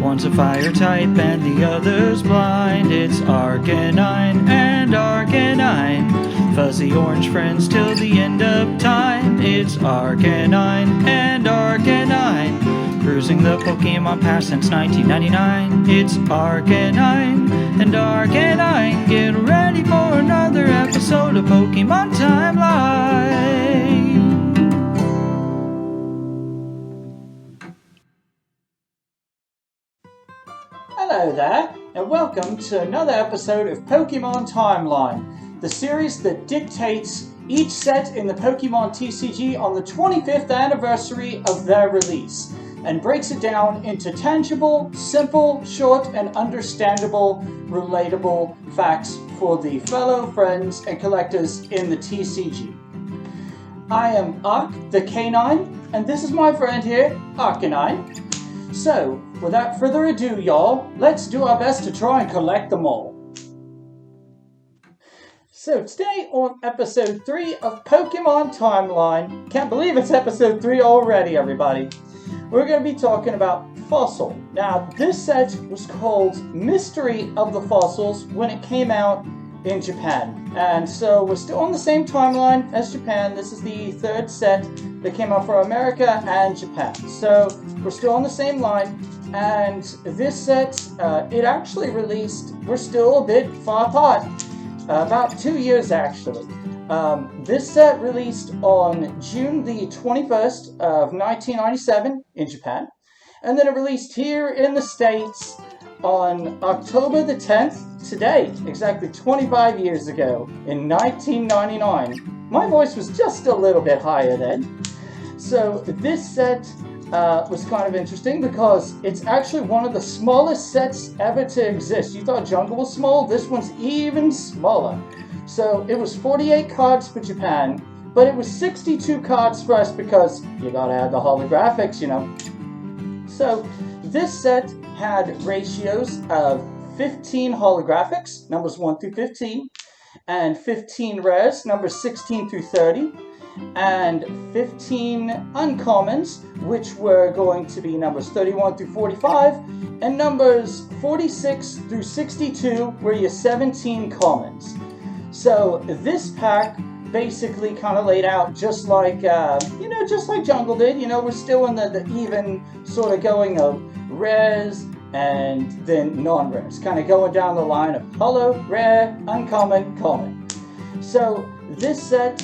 One's a fire type and the other's blind. It's Arcanine and Arcanine, fuzzy orange friends till the end of time. It's Arcanine and Arcanine, cruising the Pokemon path since 1999. It's Arcanine and Arcanine, get ready for another episode of Pokemon Timeline. Hello there, and welcome to another episode of Pokemon Timeline, the series that dictates each set in the Pokemon TCG on the 25th anniversary of their release, and breaks it down into tangible, simple, short, and understandable, relatable facts for the fellow friends and collectors in the TCG. I am Arc, the Canine, and this is my friend here, Arcanine. So, without further ado, y'all, let's do our best to try and collect them all. So, today on episode 3 of Pokemon Timeline, can't believe it's episode 3 already, everybody, we're going to be talking about Fossil. Now, this set was called Mystery of the Fossils when it came out in Japan. And so, we're still on the same timeline as Japan. This is the third set that came out for America and Japan. So, we're still on the same line. And this set, it actually released, we're still a bit far apart, about 2 years actually. This set released on June the 21st of 1997 in Japan, and then it released here in the States on October the 10th, today, exactly 25 years ago, in 1999. My voice was just a little bit higher then. So this set was kind of interesting because it's actually one of the smallest sets ever to exist. You thought Jungle was small? This one's even smaller. So it was 48 cards for Japan, but it was 62 cards for us because you gotta have the holographics, you know. So this set had ratios of 15 holographics, numbers 1 through 15, and 15 rares, numbers 16 through 30, and 15 uncommons, which were going to be numbers 31 through 45, and numbers 46 through 62 were your 17 commons. So this pack basically kind of laid out just like, just like Jungle did. You know, we're still in the even sort of going of rares and then non-rares, kind of going down the line of holo, rare, uncommon, common. So this set,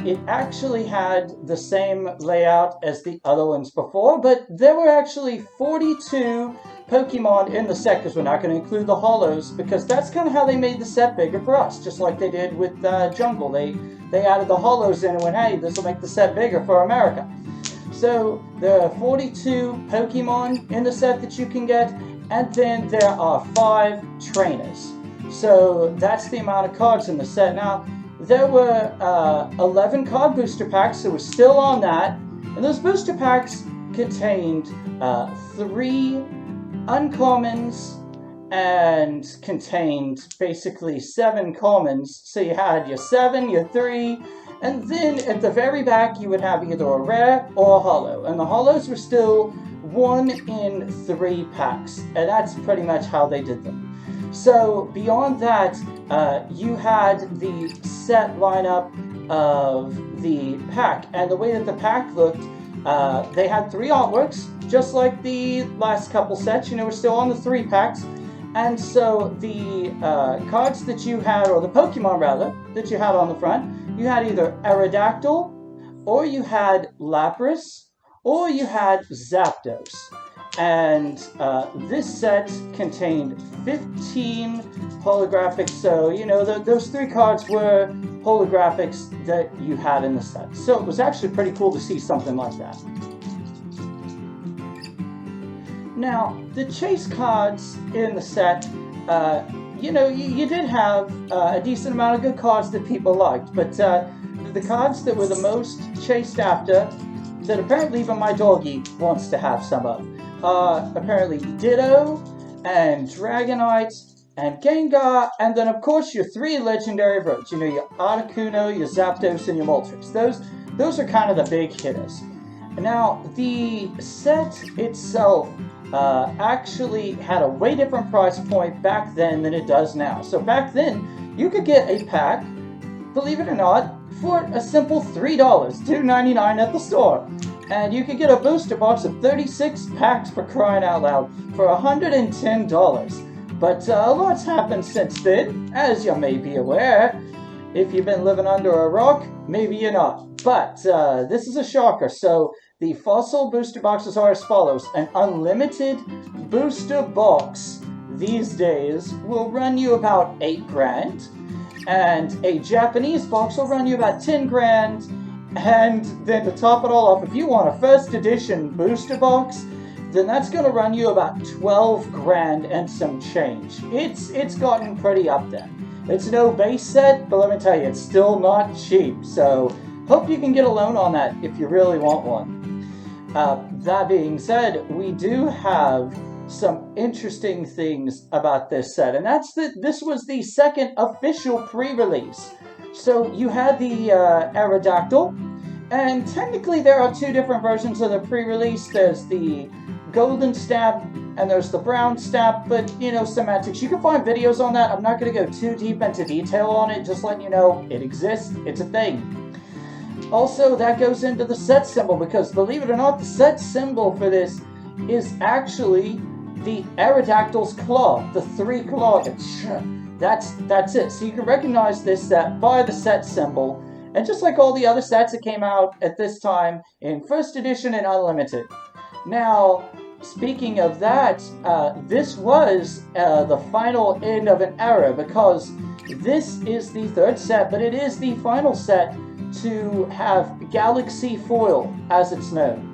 it actually had the same layout as the other ones before, but there were actually 42 Pokemon in the set, because we're not going to include the holos, because that's kind of how they made the set bigger for us, just like they did with Jungle. They added the holos in and went, hey, this will make the set bigger for America. So there are 42 Pokemon in the set that you can get, and then there are 5 trainers. So that's the amount of cards in the set. Now, there were 11 card booster packs, so we're still on that. And those booster packs contained 3 uncommons and contained basically 7 commons. So you had your 7, your 3, and then at the very back you would have either a rare or a holo. And the holos were still 1 in 3 packs, and that's pretty much how they did them. So beyond that, you had the set lineup of the pack, and the way that the pack looked, they had 3 artworks, just like the last couple sets. You know, we're still on the 3 packs, and so the cards that you had, or the Pokemon rather, that you had on the front, you had either Aerodactyl, or you had Lapras, or you had Zapdos. And this set contained 15 holographics, so, you know, those 3 cards were holographics that you had in the set. So it was actually pretty cool to see something like that. Now, the chase cards in the set, you did have a decent amount of good cards that people liked, but the cards that were the most chased after, that apparently even my doggy wants to have some of, apparently Ditto, and Dragonite, and Gengar, and then of course your 3 legendary birds. You know, your Articuno, your Zapdos, and your Moltres. Those are kind of the big hitters. Now, the set itself actually had a way different price point back then than it does now. So back then, you could get a pack, believe it or not, for a simple $3, $2.99 at the store. And you could get a booster box of 36 packs, for crying out loud, for $110. But a lot's happened since then, as you may be aware. If you've been living under a rock, maybe you're not. But this is a shocker. So the Fossil booster boxes are as follows. An unlimited booster box these days will run you about $8,000. And a Japanese box will run you about $10,000. And then to top it all off, if you want a first edition booster box, then that's going to run you about $12,000 and some change. It's gotten pretty up there. It's no base set, but let me tell you, it's still not cheap. So hope you can get a loan on that if you really want one. That being said, we do have some interesting things about this set, and that's that this was the second official pre-release. So you had the Aerodactyl, and technically there are two different versions of the pre-release. There's the golden stab and there's the brown stab, but you know, semantics. You can find videos on that. I'm not going to go too deep into detail on it, just letting you know it exists, it's a thing. Also, that goes into the set symbol, because believe it or not, the set symbol for this is actually the Aerodactyl's claw, the 3 claw. That's it. So you can recognize this set by the set symbol, and just like all the other sets that came out at this time in first edition and unlimited. Now, speaking of that, this was the final end of an era, because this is the third set, but it is the final set to have Galaxy Foil, as it's known.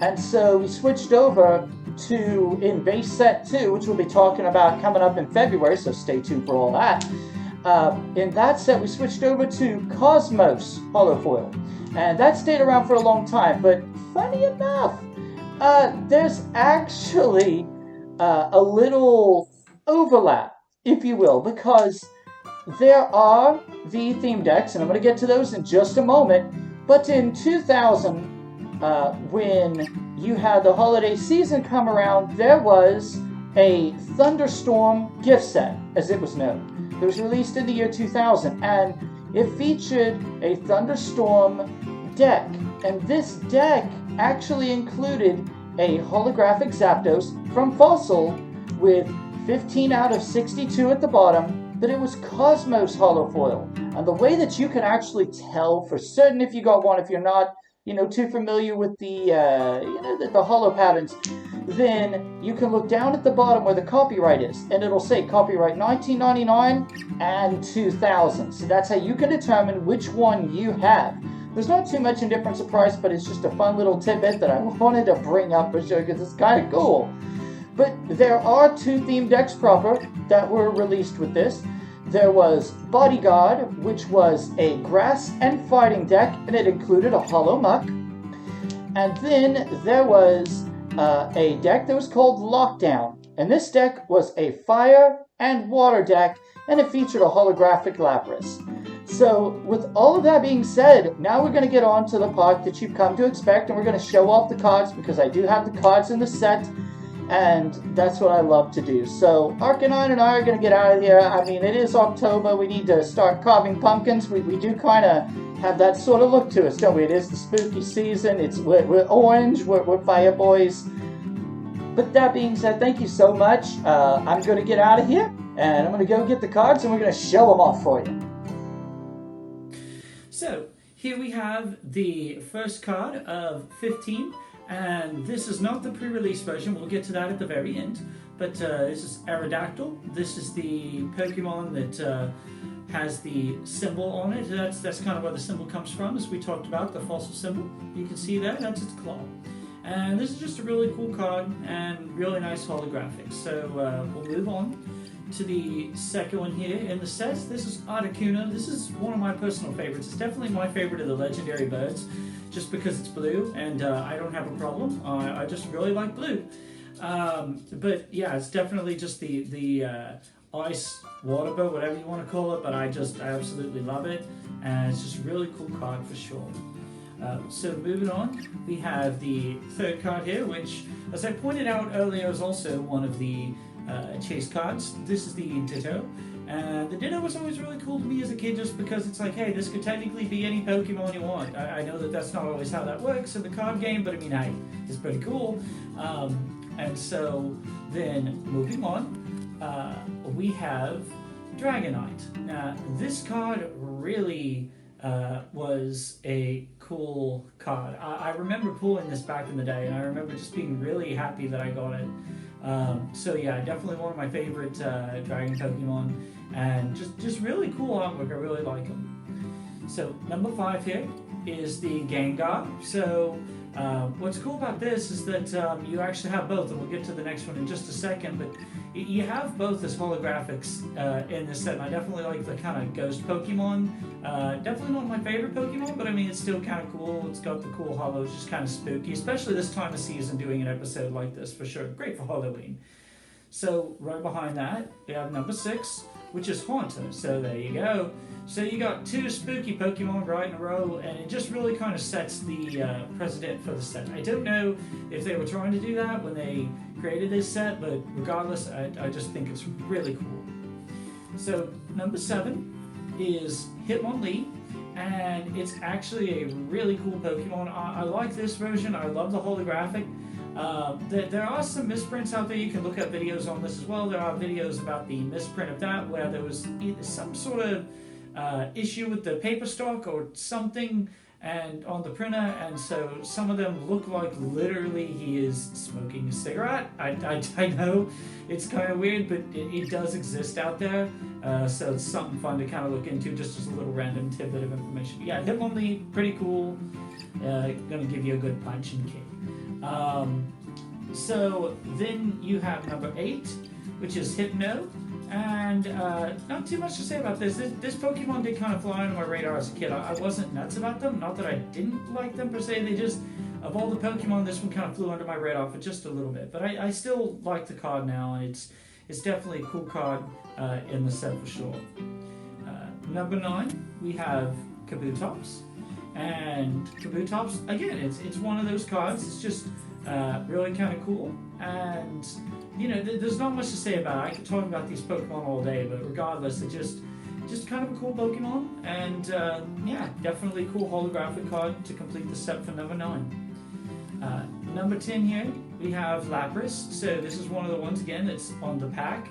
And so we switched over to, in base set 2, which we'll be talking about coming up in February, so stay tuned for all that. In that set, we switched over to Cosmos Holofoil, and that stayed around for a long time, but funny enough, there's actually a little overlap, if you will, because there are the theme decks, and I'm going to get to those in just a moment, but in 2000, when you had the holiday season come around, there was a Thunderstorm gift set, as it was known. It was released in the year 2000, and it featured a Thunderstorm deck, and this deck actually included a holographic Zapdos from Fossil with 15 out of 62 at the bottom, but it was Cosmos Holofoil. And the way that you can actually tell for certain if you got one, if you're not, too familiar with the holo patterns, then you can look down at the bottom where the copyright is, and it'll say copyright 1999 and 2000. So that's how you can determine which one you have. There's not too much in difference of price, but it's just a fun little tidbit that I wanted to bring up for sure, because it's kind of cool. But there are 2 theme decks proper that were released with this. There was Bodyguard, which was a grass and fighting deck, and it included a Holo Muck. And then there was a deck that was called Lockdown, and this deck was a fire and water deck, and it featured a holographic Lapras. So with all of that being said, now we're going to get on to the part that you've come to expect, and we're going to show off the cards, because I do have the cards in the set, and that's what I love to do. So Arcanine and I are going to get out of here. I mean, it is October. We need to start carving pumpkins. We do kind of have that sort of look to us, don't we? It is the spooky season. We're orange. We're fire boys. But that being said, thank you so much. I'm going to get out of here, and I'm going to go get the cards, and we're going to show them off for you. So, here we have the first card of 15, and this is not the pre-release version. We'll get to that at the very end. But this is Aerodactyl. This is the Pokemon that has the symbol on it. That's kind of where the symbol comes from, as we talked about, the fossil symbol. You can see that, that's its claw. And this is just a really cool card and really nice holographics. So we'll move on to the second one here in the sets. This is Articuno. This is one of my personal favorites. It's definitely my favorite of the legendary birds, just because it's blue, and I don't have a problem. I just really like blue. But yeah, it's definitely just the ice water bird, whatever you want to call it, but I absolutely love it, and it's just a really cool card for sure. So moving on, we have the third card here, which, as I pointed out earlier, is also one of the chase cards. This is the Ditto. And the Ditto was always really cool to me as a kid just because it's like, hey, this could technically be any Pokemon you want. I know that that's not always how that works in the card game, but I mean, hey, it's pretty cool. And so then moving on, we have Dragonite. Now, this card really was a cool card. I remember pulling this back in the day, and I remember just being really happy that I got it. So yeah, definitely one of my favorite Dragon Pokemon, and just really cool artwork. I really like them. So number 5 here is the Gengar. So what's cool about this is that you actually have both, and we'll get to the next one in just a second, but you have both as holographics in this set, and I definitely like the kind of ghost Pokemon. Definitely not my favorite Pokemon, but I mean, it's still kind of cool. It's got the cool hollows, just kind of spooky, especially this time of season doing an episode like this for sure. Great for Halloween. So right behind that, we have number 6, which is Haunter. So there you go. So you got 2 spooky Pokemon right in a row, and it just really kind of sets the precedent for the set. I don't know if they were trying to do that when they created this set, but regardless, I just think it's really cool. So number 7 is Hitmonlee, and it's actually a really cool Pokemon. I like this version. I love the holographic. There are some misprints out there. You can look up videos on this as well. There are videos about the misprint of that where there was either some sort of issue with the paper stock or something and on the printer, and so some of them look like literally he is smoking a cigarette. I know it's kind of weird, but it does exist out there, so it's something fun to kind of look into, just as a little random tidbit of information. But yeah, Hitmonlee, pretty cool. Gonna give you a good punch and kick. So then you have number 8, which is Hypno. And not too much to say about this. This Pokemon did kind of fly under my radar as a kid. I wasn't nuts about them. Not that I didn't like them per se. They just, of all the Pokemon, this one kind of flew under my radar for just a little bit. But I still like the card now, and it's definitely a cool card in the set for sure. Number 9, we have Kabutops. And Kabutops, again, it's one of those cards. It's just really kind of cool. And you know, there's not much to say about it. I could talk about these Pokemon all day, but regardless, it's just kind of a cool Pokemon, and yeah, definitely a cool holographic card to complete the set for number 9. Number 10 here, we have Lapras. So this is one of the ones, again, that's on the pack,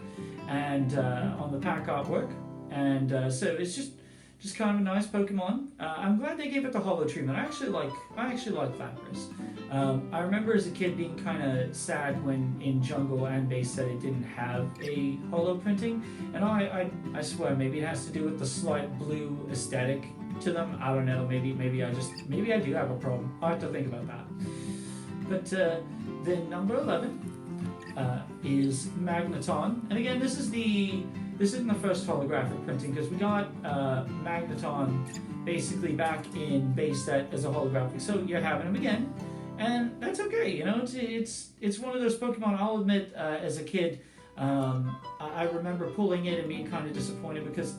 and on the pack artwork, and so it's just kind of a nice Pokemon. I'm glad they gave it the holo treatment. I actually like Lapras. I remember as a kid being kind of sad when in Jungle and Base said it didn't have a holo printing, and I swear maybe it has to do with the slight blue aesthetic to them. I don't know. Maybe I do have a problem. I'll have to think about that. But then number 11 is Magneton, and again, this isn't the first holographic printing, because we got Magneton basically back in base set as a holographic, so you're having him again, and that's okay. You know, it's one of those Pokemon. I'll admit, as a kid, I remember pulling it and being kind of disappointed, because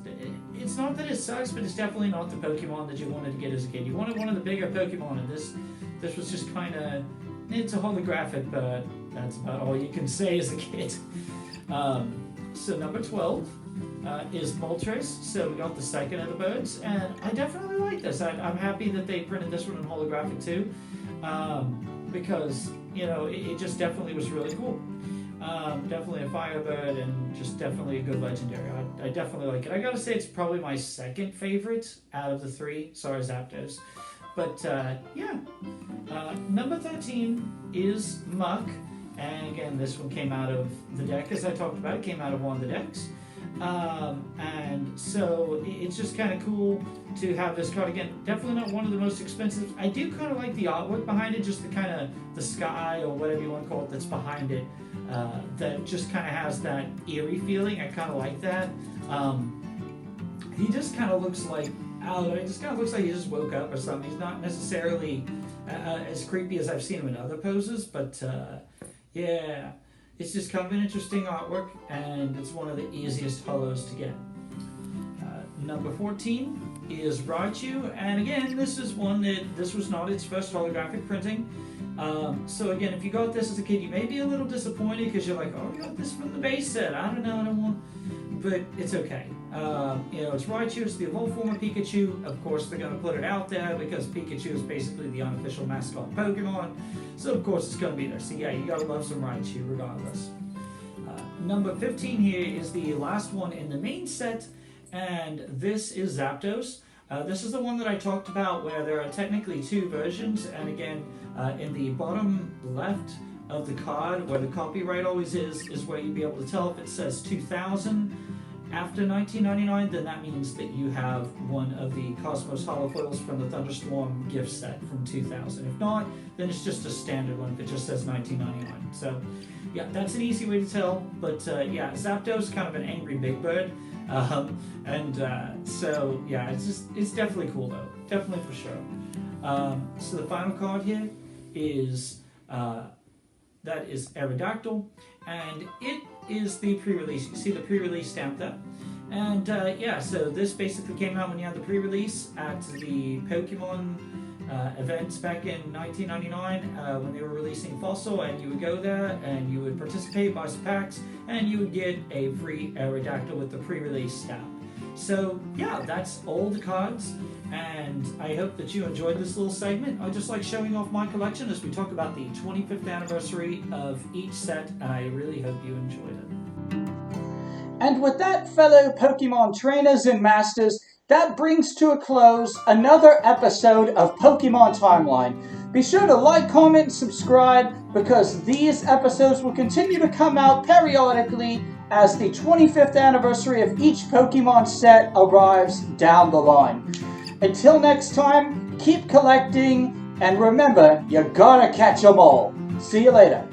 it's not that it sucks, but it's definitely not the Pokemon that you wanted to get as a kid. You wanted one of the bigger Pokemon, and this was just kind of, it's a holographic, but that's about all you can say as a kid. So number 12 is Moltres. So we got the second of the birds, and I definitely like this. I'm happy that they printed this one in holographic too, because you know it just definitely was really cool. Definitely a Firebird, and just definitely a good legendary. I definitely like it. I gotta say it's probably my second favorite out of the 3. Sorry, Zapdos. But yeah, number 13 is Muck. And again, this one came out of the deck, as I talked about. It came out of one of the decks. And so it's just kind of cool to have this card. Again, definitely not one of the most expensive. I do kind of like the artwork behind it, just the kind of the sky or whatever you want to call it that's behind it. That just kind of has that eerie feeling. I kind of like that. He just kind of looks like, I don't know, it just kind of looks like he just woke up or something. He's not necessarily as creepy as I've seen him in other poses, but yeah, it's just kind of an interesting artwork, and it's one of the easiest holos to get. Number 14 is Raichu, and again, this is one that this was not its first holographic printing. So again, if you got this as a kid, you may be a little disappointed because you're like, oh, I got this from the base set. I don't know, I don't want, but it's okay. It's Raichu, it's the evolved form of Pikachu. Of course, they're going to put it out there because Pikachu is basically the unofficial mascot of Pokemon. So of course, it's going to be there. So yeah, you got to love some Raichu regardless. Number 15 here is the last one in the main set, and this is Zapdos. This is the one that I talked about where there are technically two versions, and again, in the bottom left of the card, where the copyright always is where you'll be able to tell if it says 2000 after 1999, then that means that you have one of the Cosmos holofoils from the Thunderstorm gift set from 2000. If not, then it's just a standard one if it just says 1999. So yeah, that's an easy way to tell, but yeah, Zapdos kind of an angry big bird. So yeah, it's definitely cool though, definitely for sure. So the final card here is that is Aerodactyl, and it is the pre-release. You see the pre-release stamp there, and yeah, so this basically came out when you had the pre-release at the Pokemon events back in 1999 when they were releasing Fossil, and you would go there and you would participate, buy some packs, and you would get a free Aerodactyl with the pre-release stamp. So yeah, that's all the cards, and I hope that you enjoyed this little segment. I just like showing off my collection as we talk about the 25th anniversary of each set, and I really hope you enjoyed it. And with that, fellow Pokemon trainers and masters, that brings to a close another episode of Pokemon Timeline. Be sure to like, comment, and subscribe, because these episodes will continue to come out periodically as the 25th anniversary of each Pokemon set arrives down the line. Until next time, keep collecting, and remember, you gotta catch 'em all. See you later.